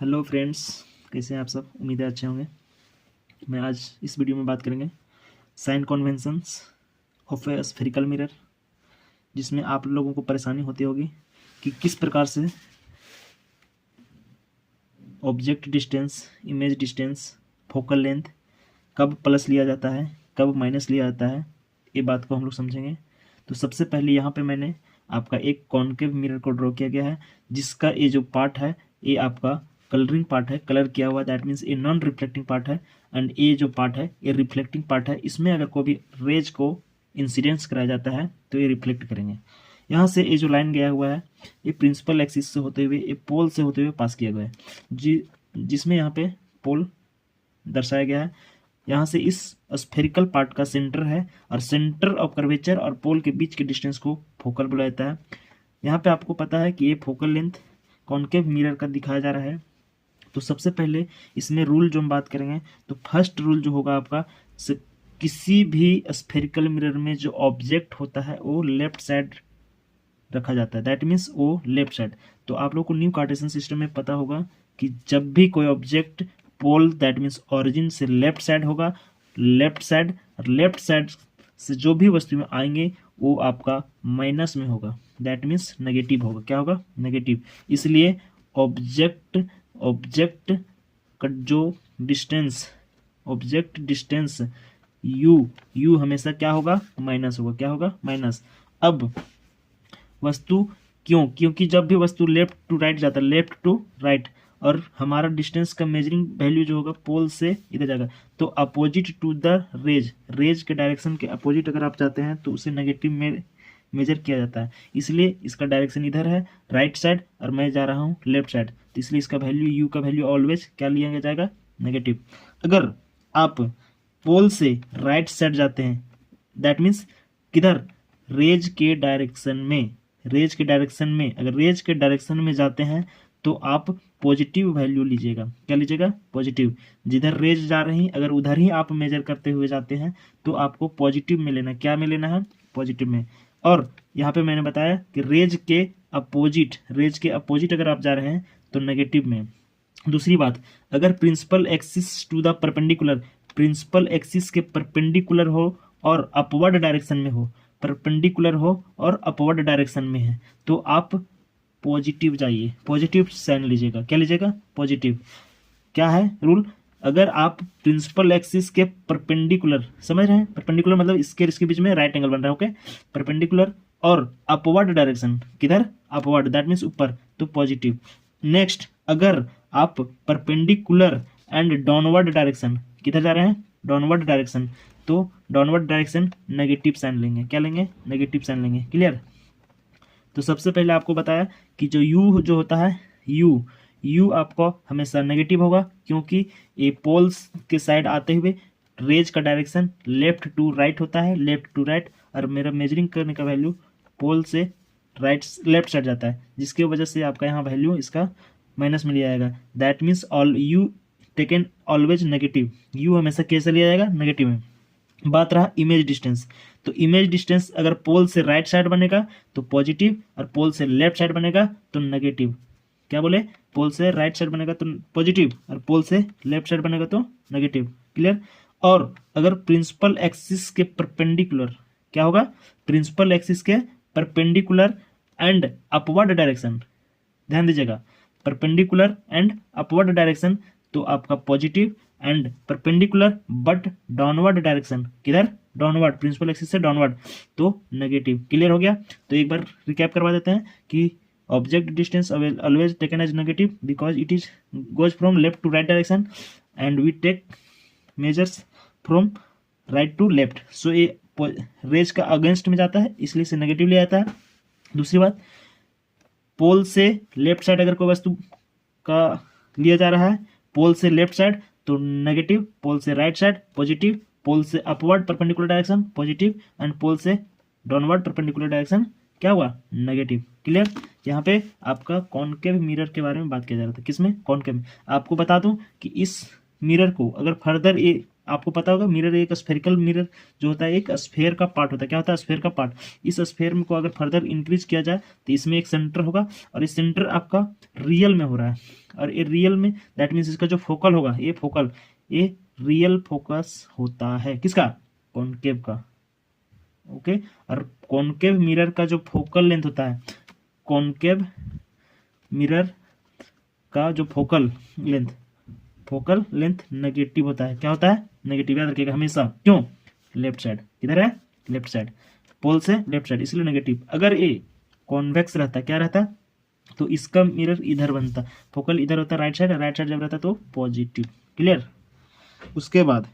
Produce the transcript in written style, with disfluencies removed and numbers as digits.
Hello friends, कैसे हैं आप सब। उम्मीद है अच्छे होंगे। मैं आज इस वीडियो में बात करेंगे sign conventions of a spherical mirror, जिसमें आप लोगों को परेशानी होती होगी कि किस प्रकार से object distance, image distance, focal length कब प्लस लिया जाता है, कब माइनस लिया जाता है। ये बात को हम लोग समझेंगे। तो सबसे पहले यहाँ पे मैंने आपका एक कॉन्केव मिरर को ड्रॉ किया गया है, जिसका ये जो पार्ट है ये आपका कलरिंग पार्ट है, कलर किया हुआ, दैट मीन्स ये नॉन रिफ्लेक्टिंग पार्ट है। एंड ये जो पार्ट है ये रिफ्लेक्टिंग पार्ट है। इसमें अगर कोई भी रेज को इंसिडेंस कराया जाता है तो ये रिफ्लेक्ट करेंगे। यहाँ से ये जो लाइन गया हुआ है ये प्रिंसिपल एक्सिस से होते हुए, ये पोल से होते हुए पास किया गया है, जिसमें यहाँ पे पोल दर्शाया गया है। यहाँ से इस स्फेरिकल पार्ट का सेंटर है, और सेंटर ऑफ कर्वेचर और पोल के बीच के डिस्टेंस को फोकल बोला जाता है। यहाँ पे आपको पता है कि ये फोकल लेंथ कॉन्केव मिरर का दिखाया जा रहा है। तो सबसे पहले इसमें रूल जो हम बात करेंगे, तो फर्स्ट रूल जो होगा आपका, किसी भी स्फेरिकल मिरर में जो ऑब्जेक्ट होता है वो लेफ्ट साइड रखा जाता है, दैट मीन्स वो लेफ्ट साइड। तो आप लोग को न्यू कार्टेशियन सिस्टम में पता होगा कि जब भी कोई object pole that means origin से लेफ्ट साइड होगा, लेफ्ट साइड, और लेफ्ट साइड से जो भी वस्तु में आएंगे वो आपका माइनस में होगा, दैट मीन्स नेगेटिव होगा। क्या होगा? नेगेटिव। इसलिए ऑब्जेक्ट का जो डिस्टेंस, ऑब्जेक्ट डिस्टेंस यू हमेशा क्या होगा? माइनस होगा। क्या होगा? माइनस। अब वस्तु क्योंकि जब भी वस्तु लेफ्ट टू राइट जाता है, लेफ्ट टू राइट, और हमारा डिस्टेंस का मेजरिंग वैल्यू जो होगा पोल से इधर जाएगा, तो अपोजिट टू द रेज के डायरेक्शन के अपोजिट अगर आप जाते हैं तो उसे नेगेटिव में मेजर किया जाता है। इसलिए इसका डायरेक्शन इधर है, राइट साइड, और मैं जा रहा हूँ लेफ्ट साइड, तो इसलिए इसका वैल्यू, यू का वैल्यू ऑलवेज क्या लिया जाएगा? नेगेटिव। अगर आप पोल से राइट साइड जाते हैं, दैट मीन्स किधर? रेज के डायरेक्शन में, अगर रेज के डायरेक्शन में जाते हैं तो आप पॉजिटिव वैल्यू लीजिएगा। क्या लीजिएगा? पॉजिटिव। जिधर रेज जा रही अगर उधर ही आप मेजर करते हुए जाते हैं तो आपको पॉजिटिव में लेना। क्या में लेना है? पॉजिटिव में। और यहाँ पे मैंने बताया कि रेज के अपोजिट अगर आप जा रहे हैं तो नेगेटिव में। दूसरी बात, अगर principal axis to the perpendicular, principal axis के परपेंडिकुलर हो और अपवर्ड डायरेक्शन में हो, परपेंडिकुलर हो और अपवर्ड डायरेक्शन में है, तो आप पॉजिटिव जाइए, पॉजिटिव साइन लीजिएगा। क्या लीजिएगा? पॉजिटिव। क्या है रूल? अगर आप प्रिंसिपल एक्सिस के परपेंडिकुलर, समझ रहे हैं? परपेंडिकुलर मतलब इसके बीच में राइट एंगल बन रहा है, ओके। परपेंडिकुलर और अपवर्ड डायरेक्शन, किधर? अपवर्ड, दैट मीन्स ऊपर, तो पॉजिटिव। नेक्स्ट, अगर आप परपेंडिकुलर एंड डाउनवर्ड डायरेक्शन, किधर जा रहे हैं? डाउनवर्ड डायरेक्शन, तो डाउनवर्ड डायरेक्शन नेगेटिव साइन लेंगे। क्या लेंगे? नेगेटिव साइन लेंगे। क्लियर? तो सबसे पहले आपको बताया कि जो यू जो होता है, यू आपको हमेशा नेगेटिव होगा, क्योंकि ये पोल्स के साइड आते हुए रेज का डायरेक्शन लेफ्ट टू राइट होता है, लेफ्ट टू राइट, और मेरा मेजरिंग करने का वैल्यू पोल से लेफ्ट साइड जाता है, जिसकी वजह से आपका यहाँ वैल्यू इसका माइनस में लिया जाएगा। That means all you taken always negative, you हमेशा कैसे लिया जाएगा? नेगेटिव में। बात रहा इमेज डिस्टेंस, तो इमेज डिस्टेंस अगर पोल से राइट साइड बनेगा तो पॉजिटिव, और पोल से लेफ्ट साइड बनेगा तो नेगेटिव। क्या बोले? पोल से राइट साइड बनेगा तो पॉजिटिव, और पोल से लेफ्ट साइड बनेगा तो नेगेटिव। क्लियर? और अगर प्रिंसिपल एक्सिस के परपेंडिकुलर, क्या होगा? प्रिंसिपल एक्सिस के परपेंडिकुलर एंड अपवर्ड डायरेक्शन, ध्यान दीजिएगा, परपेंडिकुलर एंड अपवर्ड डायरेक्शन, तो आपका positive, and perpendicular but downward direction, किधर? डाउनवर्ड, प्रिंसिपल एक्सिस से डाउनवर्ड, तो नेगेटिव। क्लियर हो गया? तो एक बार रिकैप करवा देते हैं कि object distance always taken as negative because it is goes from left to right direction and we take measures from right to left, so ये रेज का अगेंस्ट में जाता है, इसलिए इसे नेगेटिव ले आता है। दूसरी बात, पोल से लेफ्ट साइड अगर कोई वस्तु का लिया जा रहा है, पोल से लेफ्ट साइड तो नेगेटिव, पोल से राइट साइड पॉजिटिव, पोल से upward perpendicular direction positive, and pole से डाउनवर्ड परपेंडिकुलर डायरेक्शन क्या हुआ? नेगेटिव। क्लियर? यहाँ पे आपका कॉनकेव मिरर के बारे में बात किया जा रहा था। किसमें? कॉनकेव में। आपको बता दूं कि इस मिरर को अगर फर्दर ये आपको पता होगा मिरर, एक स्फेरिकल मिरर जो होता है एक स्फेयर का पार्ट होता है। क्या होता है? स्फेयर का पार्ट। इस स्फेयर में को अगर फर्दर इंक्रीज किया जाए तो इसमें एक सेंटर होगा, और इस सेंटर आपका रियल में हो रहा है, और ये रियल में दैट मीन्स इसका जो फोकल होगा, ये फोकल, ये रियल फोकस होता है किसका? कॉनकेव का। ओके। और कॉनकेव मिरर का जो फोकल लेंथ होता है, कॉनकेव मिरर का जो फोकल लेंथ नेगेटिव होता है। क्या होता है? नेगेटिव। याद रखिएगा हमेशा। क्यों? Left side. किधर है? Left side. पोल से लेफ्ट साइड, इसलिए नेगेटिव। अगर ये कॉन्वेक्स रहता, क्या रहता? तो इसका मिरर इधर बनता, फोकल इधर होता राइट साइड, राइट साइड जब रहता तो पॉजिटिव। क्लियर? उसके बाद